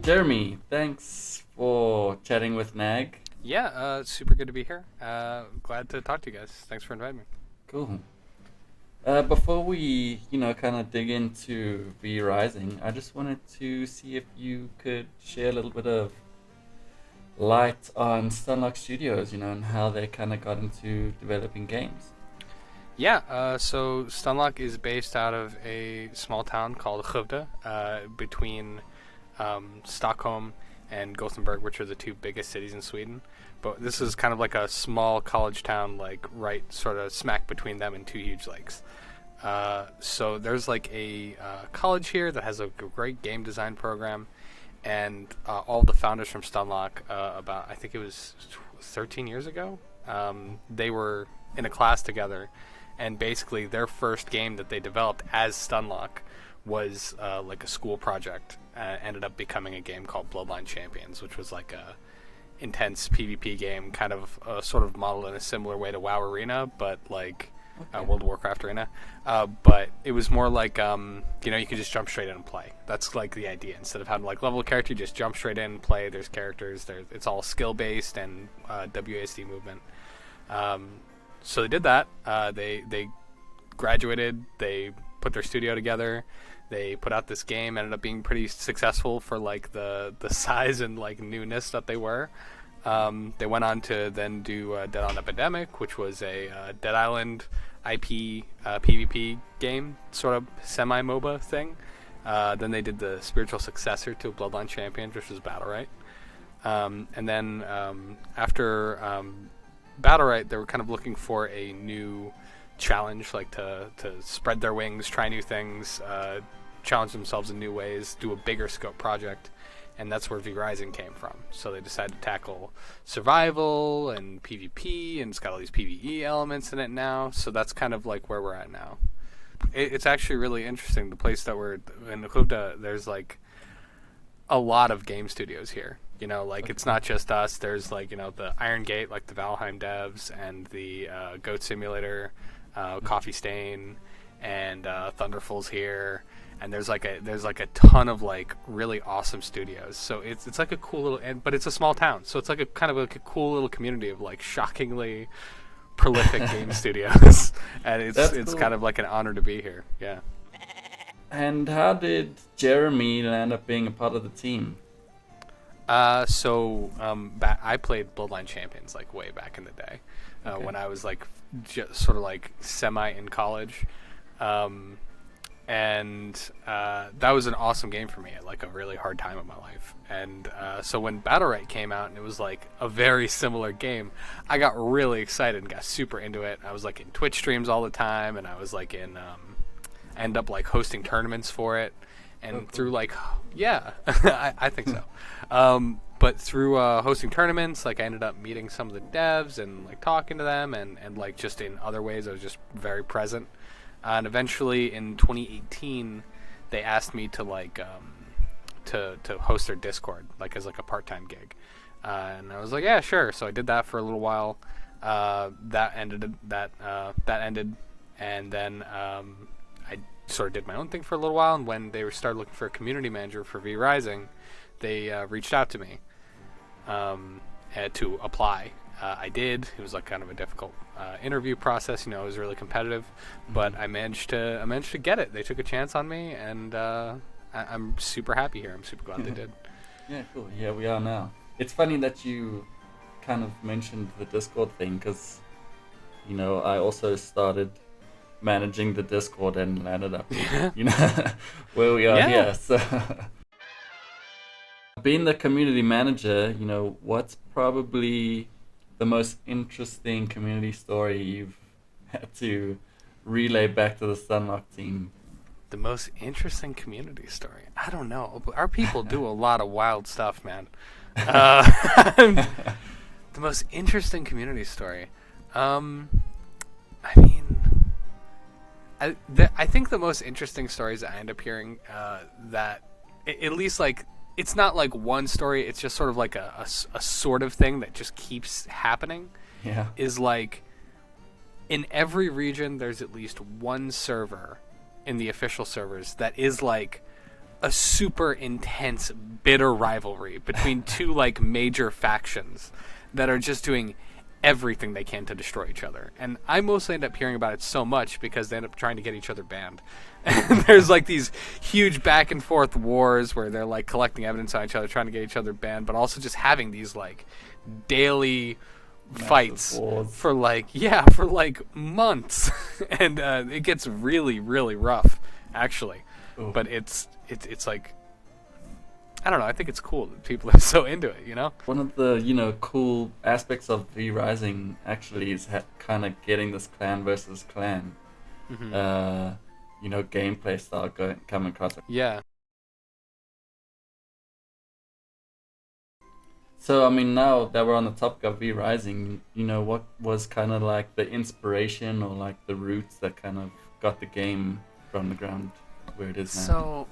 Jeremy, thanks for chatting with Nag. Yeah, super good to be here. Glad to talk to you guys. Thanks for inviting me. Cool. Before we, kind of dig into V Rising, I just wanted to see if you could share a little bit of light on Stunlock Studios, and how they kind of got into developing games. Yeah, so Stunlock is based out of a small town called Skövde, between Stockholm and Gothenburg, which are the two biggest cities in Sweden. But this is kind of like a small college town, like right sort of smack between them and two huge lakes. So there's like a college here that has a great game design program, and all the founders from Stunlock, about I think it was 13 years ago, they were in a class together, and basically their first game that they developed as Stunlock was like a school project. Ended up becoming a game called Bloodline Champions, which was like a intense PvP game, kind of sort of modeled in a similar way to WoW Arena, but like World of Warcraft Arena. But it was more like you could just jump straight in and play. That's like the idea. Instead of having like level a character, you just jump straight in and play. There's characters. It's all skill based and WASD movement. So they did that. They graduated. They put their studio together. They put out this game, ended up being pretty successful for like the size and like newness that they were. They went on to then do Dead Island Epidemic, which was a Dead Island IP PvP game, sort of semi-MOBA thing. Then they did the spiritual successor to Bloodline Champions, which was Battlerite. And then after Battlerite, they were kind of looking for a new challenge, like to spread their wings, try new things, challenge themselves in new ways, do a bigger scope project, and that's where V Rising came from. So they decided to tackle survival and PvP, and it's got all these PvE elements in it now. So that's kind of like where we're at now. It's actually really interesting. The place that we're in, Skövde, there's like a lot of game studios here. It's not just us. There's like, the Iron Gate, like the Valheim devs, and the Goat Simulator, Coffee Stain, and Thunderful's here. And there's like a ton of like really awesome studios. So it's like a cool little, but it's a small town. So it's like a kind of like a cool little community of like shockingly prolific game studios. And it's cool. kind of like an honor to be here. Yeah. And how did Jeremy end up being a part of the team? I played Bloodline Champions like way back in the day, when I was like just sort of like semi in college, and that was an awesome game for me at like a really hard time in my life. And so when Battlerite came out and it was like a very similar game, I got really excited and got super into it. I was like in Twitch streams all the time, and I was like in end up like hosting tournaments for it. And through like, yeah, I think so. But through hosting tournaments, like I ended up meeting some of the devs and like talking to them, and like just in other ways, I was just very present. And eventually in 2018, they asked me to like to host their Discord, like as like a part-time gig. And I was like, yeah, sure. So I did that for a little while. That ended, and then I sort of did my own thing for a little while, and when they started looking for a community manager for V Rising, they reached out to me to apply. I did. It was like kind of a difficult interview process. It was really competitive, but I managed to get it. They took a chance on me, and I'm super happy here. I'm super glad they did. Yeah, cool. Yeah, we are now. It's funny that you kind of mentioned the Discord thing, because I also started managing the Discord and landed up where we are here. So being the community manager, what's probably the most interesting community story you've had to relay back to the Stunlock team? The most interesting community story? I don't know. Our people do a lot of wild stuff, man. The most interesting community story. I think the most interesting stories I end up hearing, that at least like it's not like one story, it's just sort of like a sort of thing that just keeps happening. Yeah. Is like in every region there's at least one server in the official servers that is like a super intense, bitter rivalry between two like major factions that are just doing everything they can to destroy each other. And I mostly end up hearing about it so much because they end up trying to get each other banned. And there's like these huge back and forth wars where they're like collecting evidence on each other, trying to get each other banned, but also just having these like daily fights for like months. And it gets really, really rough, actually. Ooh. But it's like, I don't know, I think it's cool that people are so into it, you know? One of the, cool aspects of V Rising actually is kind of getting this clan versus clan, gameplay style coming across. Yeah. So, I mean, now that we're on the topic of V Rising, what was kind of like the inspiration or like the roots that kind of got the game from the ground where it is now? So,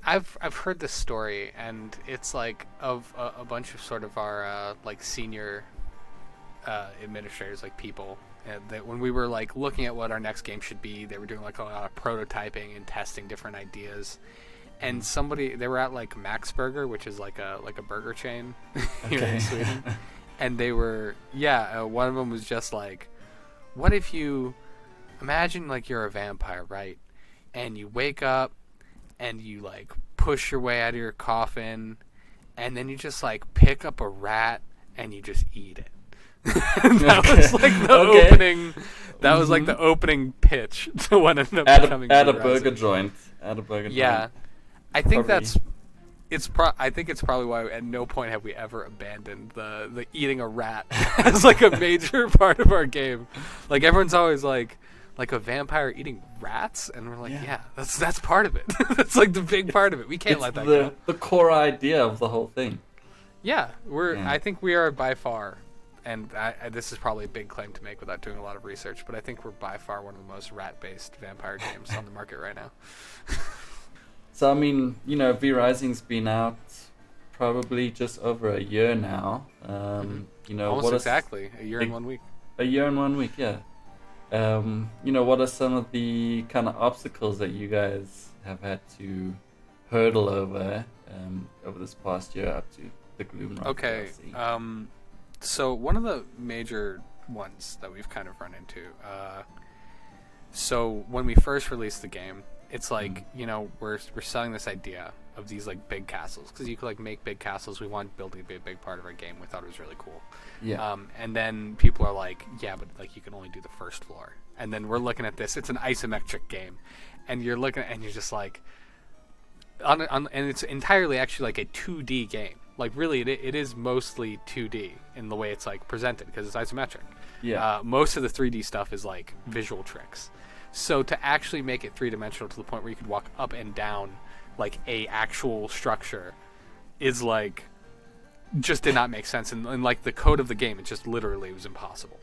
I've heard this story, and it's like of a bunch of sort of our like senior administrators, like people, that when we were like looking at what our next game should be, they were doing like a lot of prototyping and testing different ideas. And they were at like Max Burger, which is like a burger chain here in Sweden, and they were one of them was just like, what if you imagine like you're a vampire, right? And you wake up and you like push your way out of your coffin, and then you just like pick up a rat and you just eat it. That was like the opening. That was like the opening pitch to what ended up becoming. At a burger joint. Yeah, I think I think it's probably why at no point have we ever abandoned the eating a rat as like a major part of our game. Like everyone's always like a vampire eating rats, and we're like, yeah that's part of it. That's like the big part of it. We can't let that go. The core idea of the whole thing. Yeah, I think we are by far, and this is probably a big claim to make without doing a lot of research, but I think we're by far one of the most rat-based vampire games on the market right now. So, I mean, V Rising's been out probably just over a year now. Almost exactly a year and 1 week. A year and 1 week, yeah. What are some of the kind of obstacles that you guys have had to hurdle over this past year up to the Gloomrot? Okay, so one of the major ones that we've kind of run into, so when we first released the game, it's like, we're selling this idea of these like big castles, because you could like make big castles. We want building to be a big part of our game. We thought it was really cool. Yeah. And then people are like, yeah, but like you can only do the first floor. And then we're looking at this. It's an isometric game, and you're looking and you're just like, and it's entirely actually like a 2D game. Like really, it is mostly 2D in the way it's like presented because it's isometric. Yeah. Most of the 3D stuff is like visual tricks. So to actually make it three-dimensional to the point where you could walk up and down like a actual structure is like just did not make sense. And like the code of the game, it just literally was impossible.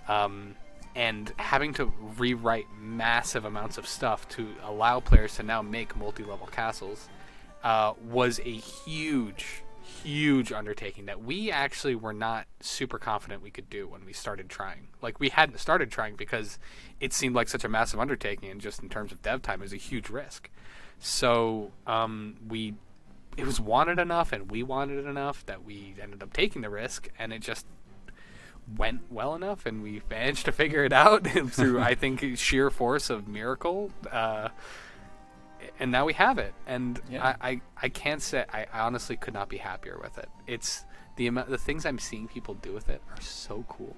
And having to rewrite massive amounts of stuff to allow players to now make multi-level castles was a huge undertaking that we actually were not super confident we could do when we started trying. Like we hadn't started trying because it seemed like such a massive undertaking, and just in terms of dev time, it was a huge risk. So it was wanted enough, and we wanted it enough that we ended up taking the risk, and it just went well enough, and we managed to figure it out through I think sheer force of miracle. And now we have it, and yeah. I can't say I honestly could not be happier with it. It's the things I'm seeing people do with it are so cool,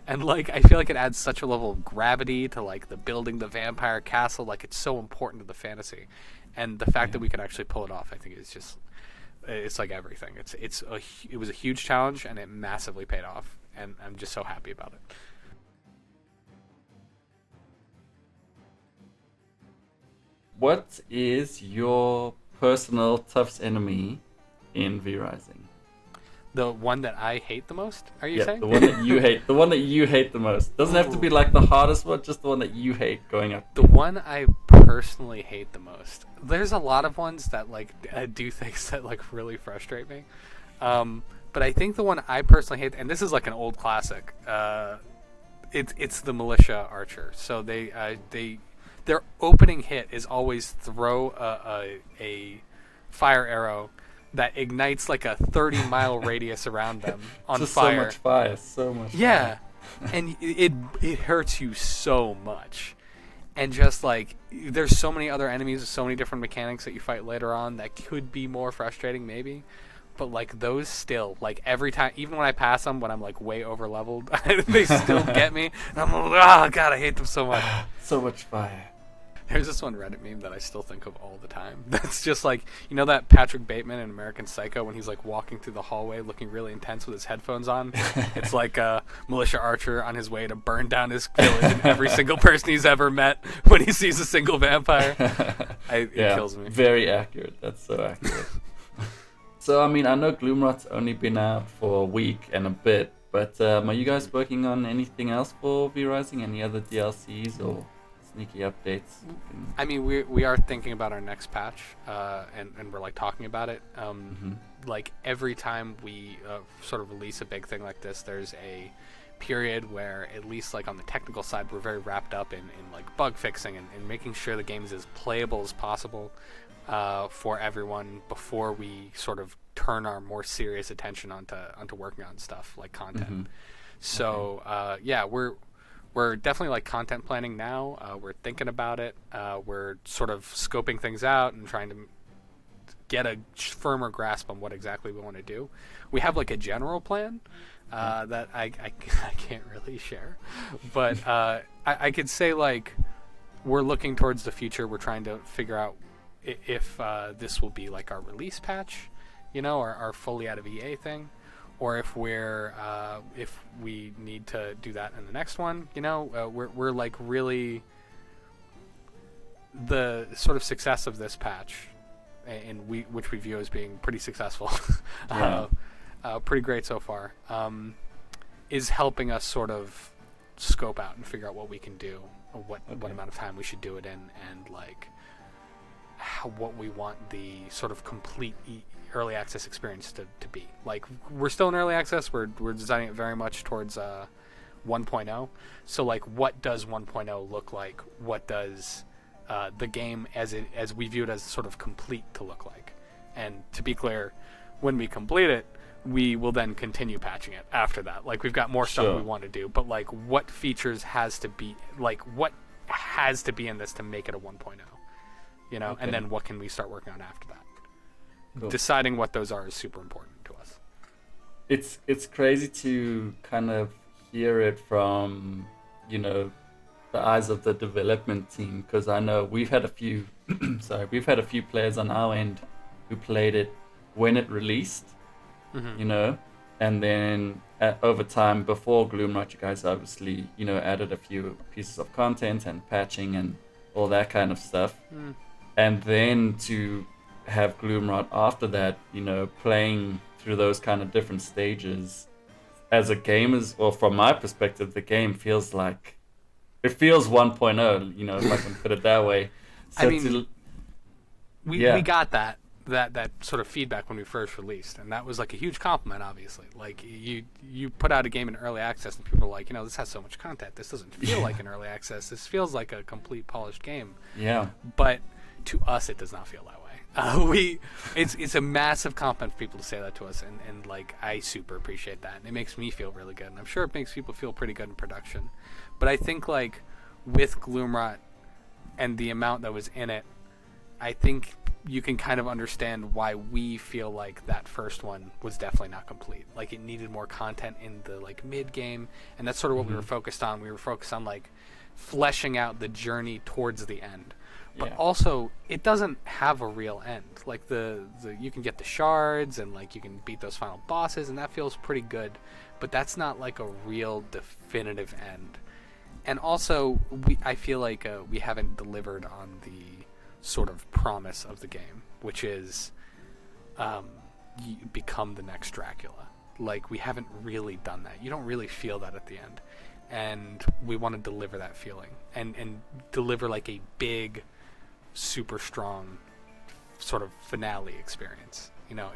and like I feel like it adds such a level of gravity to like the building the vampire castle. Like it's so important to the fantasy, and the fact that we can actually pull it off, I think is just it's like everything. It was a huge challenge, and it massively paid off, and I'm just so happy about it. What is your personal toughest enemy in V Rising? The one that I hate the most? Are you saying? The one that you hate. The one that you hate the most. Doesn't have to be like the hardest one, just the one that you hate going up. The one I personally hate the most. There's a lot of ones that like do things that like really frustrate me. But I think the one I personally hate, and this is like an old classic, it's the militia archer. So their opening hit is always throw a fire arrow that ignites like a 30-mile radius around them on Just fire. so much fire, so much Yeah, fire. and it hurts you so much. And just like there's so many other enemies, so many different mechanics that you fight later on that could be more frustrating maybe. But like those still, like every time, even when I pass them when I'm like way over leveled, they still get me. And I'm like, oh god, I hate them so much. So much fire. There's this one Reddit meme that I still think of all the time. That's just like, you know that Patrick Bateman in American Psycho when he's like walking through the hallway looking really intense with his headphones on? It's like a militia archer on his way to burn down his village and every single person he's ever met when he sees a single vampire. It kills me. Very accurate. That's so accurate. So, I mean, I know Gloomrot's only been out for a week and a bit, but are you guys working on anything else for V-Rising? Any other DLCs or sneaky updates? I mean, we are thinking about our next patch, and we're like talking about it. Like every time we sort of release a big thing like this, there's a period where, at least like on the technical side, we're very wrapped up in like bug fixing and making sure the game is as playable as possible for everyone before we sort of turn our more serious attention onto working on stuff like content. So yeah, we're definitely like content planning now. We're thinking about it. We're sort of scoping things out and trying to get a firmer grasp on what exactly we want to do. We have like a general plan that I can't really share, but I could say like we're looking towards the future. We're trying to figure out if this will be like our release patch, you know, our fully out of EA thing, or if we need to do that in the next one. You know, we're like really the sort of success of this patch, and which we view as being pretty successful, pretty great so far, is helping us sort of scope out and figure out what we can do, or what amount of time we should do it in, and like what we want the sort of complete early access experience to be. Like, we're still in early access. We're designing it very much towards 1.0. So like, what does 1.0 look like? What does the game as we view it as sort of complete to look like? And to be clear, when we complete it, we will then continue patching it after that. Like, we've got more stuff we want to do, but like, what features has to be, like, what has to be in this to make it a 1.0? You know, and then what can we start working on after that? Cool. Deciding what those are is super important to us. It's crazy to kind of hear it from, you know, the eyes of the development team, because I know we've had a few players on our end who played it when it released, you know, and then over time before Gloomrot, you guys obviously, you know, added a few pieces of content and patching and all that kind of stuff. And then to have Gloomrot after that, you know, playing through those kind of different stages, as a game or from my perspective, the game feels 1.0, you know, if I can put it that way. So I mean, we got that sort of feedback when we first released, and that was like a huge compliment, obviously. Like, you put out a game in early access and people are like, you know, this has so much content, this doesn't feel like an early access, this feels like a complete polished game. But to us, it does not feel that way. It's a massive compliment for people to say that to us, and like, I super appreciate that, and it makes me feel really good, and I'm sure it makes people feel pretty good in production. But I think like with Gloomrot and the amount that was in it, I think you can kind of understand why we feel like that first one was definitely not complete. Like, it needed more content in the like mid game, and that's sort of what we were focused on. We were focused on like fleshing out the journey towards the end. But also, it doesn't have a real end. Like, the you can get the shards and like you can beat those final bosses, and that feels pretty good. But that's not like a real definitive end. And also, I feel like we haven't delivered on the sort of promise of the game, which is you become the next Dracula. Like, we haven't really done that. You don't really feel that at the end. And we want to deliver that feeling and deliver like a big, super strong sort of finale experience. You know,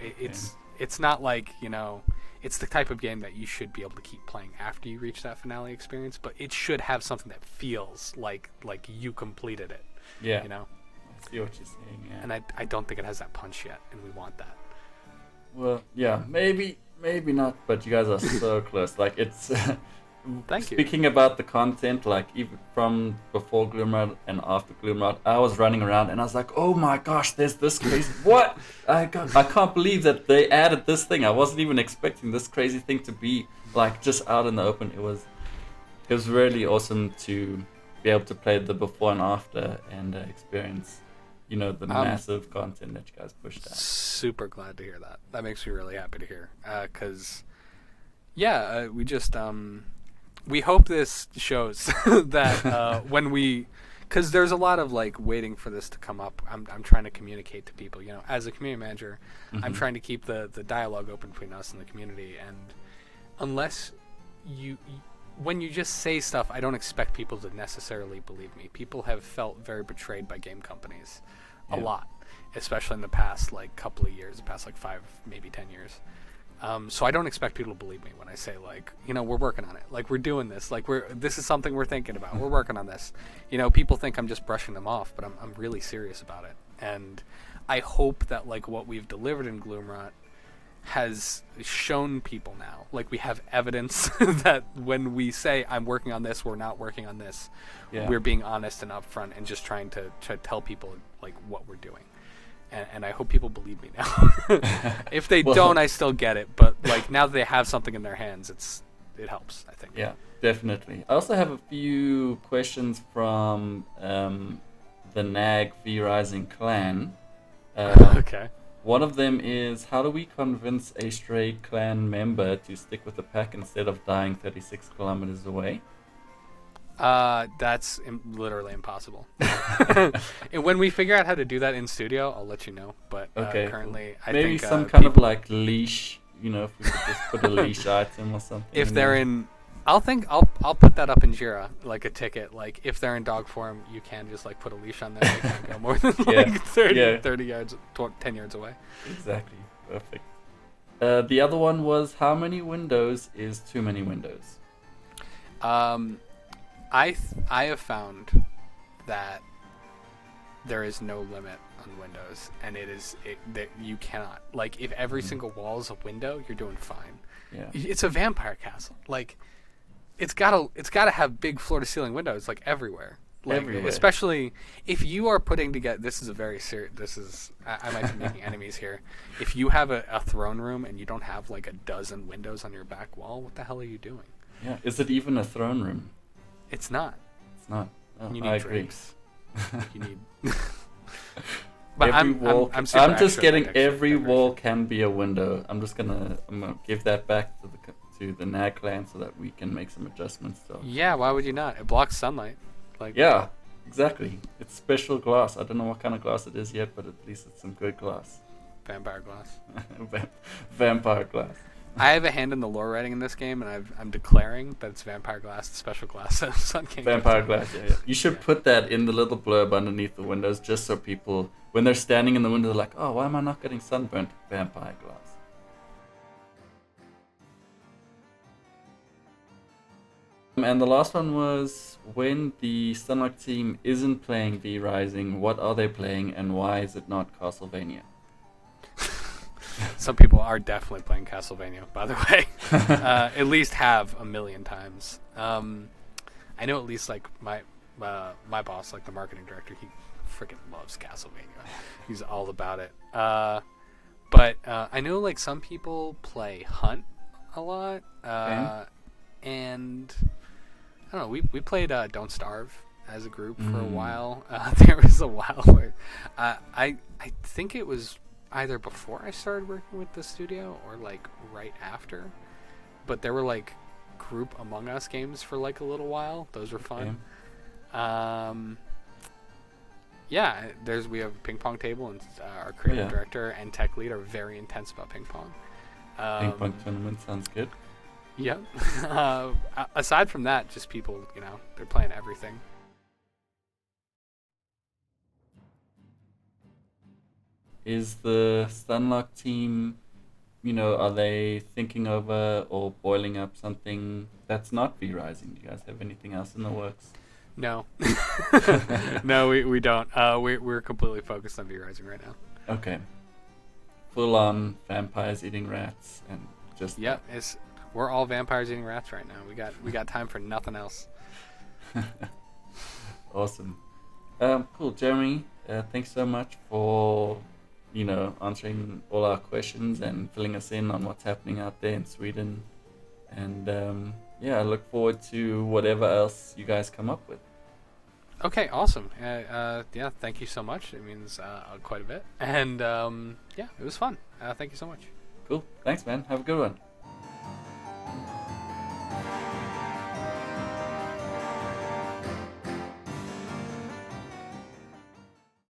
it's not like, you know, it's the type of game that you should be able to keep playing after you reach that finale experience, but it should have something that feels like you completed it. Yeah. You know? see what you're saying. Yeah. And I don't think it has that punch yet, and we want that. Well, yeah, maybe not, but you guys are so close. Like it's Thank you. speaking about the content, like even from before Gloomrot and after Gloomrot, I was running around and I was like, oh my gosh, there's this crazy what? I can't believe that they added this thing. I wasn't even expecting this crazy thing to be like just out in the open. It was really awesome to be able to play the before and after and experience, the massive content that you guys pushed out. Super glad to hear that. That makes me really happy to hear. Because, we just we hope this shows that when we, because there's a lot of like waiting for this to come up. I'm trying to communicate to people. As a community manager, I'm trying to keep the dialogue open between us and the community. And unless when you just say stuff, I don't expect people to necessarily believe me. People have felt very betrayed by game companies a lot, especially in the past couple of years, the past 5, maybe 10 years. So I don't expect people to believe me when I say we're working on it. We're doing this. This is something we're thinking about. We're working on this. People think I'm just brushing them off, but I'm really serious about it. And I hope that what we've delivered in Gloomrot has shown people now. We have evidence that when we say I'm working on this, we're not working on this. Yeah. We're being honest and upfront and just trying to tell people what we're doing. And I hope people believe me now. If they don't, I still get it. But now that they have something in their hands, it helps, I think. Yeah, definitely. I also have a few questions from the NAG V Rising clan. Okay. One of them is, how do we convince a stray clan member to stick with the pack instead of dying 36 kilometers away? That's literally impossible. And when we figure out how to do that in studio, I'll let you know. But currently, I think maybe some kind of leash. If we could just put a leash item or something. If they're in, I'll put that up in Jira, a ticket. If they're in dog form, you can just put a leash on them. They can't go more than 30 yards, 10 yards away. Exactly. Perfect. The other one was, how many windows is too many windows? I have found that there is no limit on windows, and that you cannot. If every single wall is a window, you're doing fine. Yeah. It's a vampire castle. It's gotta have big floor to ceiling windows everywhere. Everywhere. Especially if you are putting together. This is a very serious. I might be making enemies here. If you have a throne room and you don't have a dozen windows on your back wall, what the hell are you doing? Yeah. Is it even a throne room? It's not. It's not. Oh, you need drapes. You need. But every wall. I'm just getting every wall can be a window. I'm gonna give that back to the NAG clan so that we can make some adjustments. So. Yeah. Why would you not? It blocks sunlight. Yeah. Exactly. It's special glass. I don't know what kind of glass it is yet, but at least it's some good glass. Vampire glass. Vampire glass. I have a hand in the lore writing in this game, and I'm declaring that it's vampire glass, special glass. Sun King vampire glass, yeah. You should put that in the little blurb underneath the windows, just so people, when they're standing in the window, they're like, oh, why am I not getting sunburnt? Vampire glass. And the last one was, when the Stunlock team isn't playing V Rising, what are they playing, and why is it not Castlevania? Some people are definitely playing Castlevania, by the way. At least have a million times. I know at least my boss, the marketing director, he freaking loves Castlevania. He's all about it. But I know some people play Hunt a lot. And I don't know. We played Don't Starve as a group for a while. There was a while where I think it was either before I started working with the studio or right after, but there were group Among Us games for a little while. Those were fun. We have a ping pong table, and our creative director and tech lead are very intense about ping pong. Ping pong tournament sounds good. Yeah. Aside from that, just people, they're playing everything. Is the Stunlock team, are they thinking over or boiling up something that's not V Rising? Do you guys have anything else in the works? No. No, we don't. We're completely focused on V-Rising right now. Okay. Full on vampires eating rats and just. Yep, we're all vampires eating rats right now. We got time for nothing else. Awesome. Cool, Jeremy. Thanks so much for answering all our questions and filling us in on what's happening out there in Sweden. And I look forward to whatever else you guys come up with. Okay, awesome. Yeah, thank you so much. It means quite a bit. And it was fun. Thank you so much. Cool. Thanks, man. Have a good one.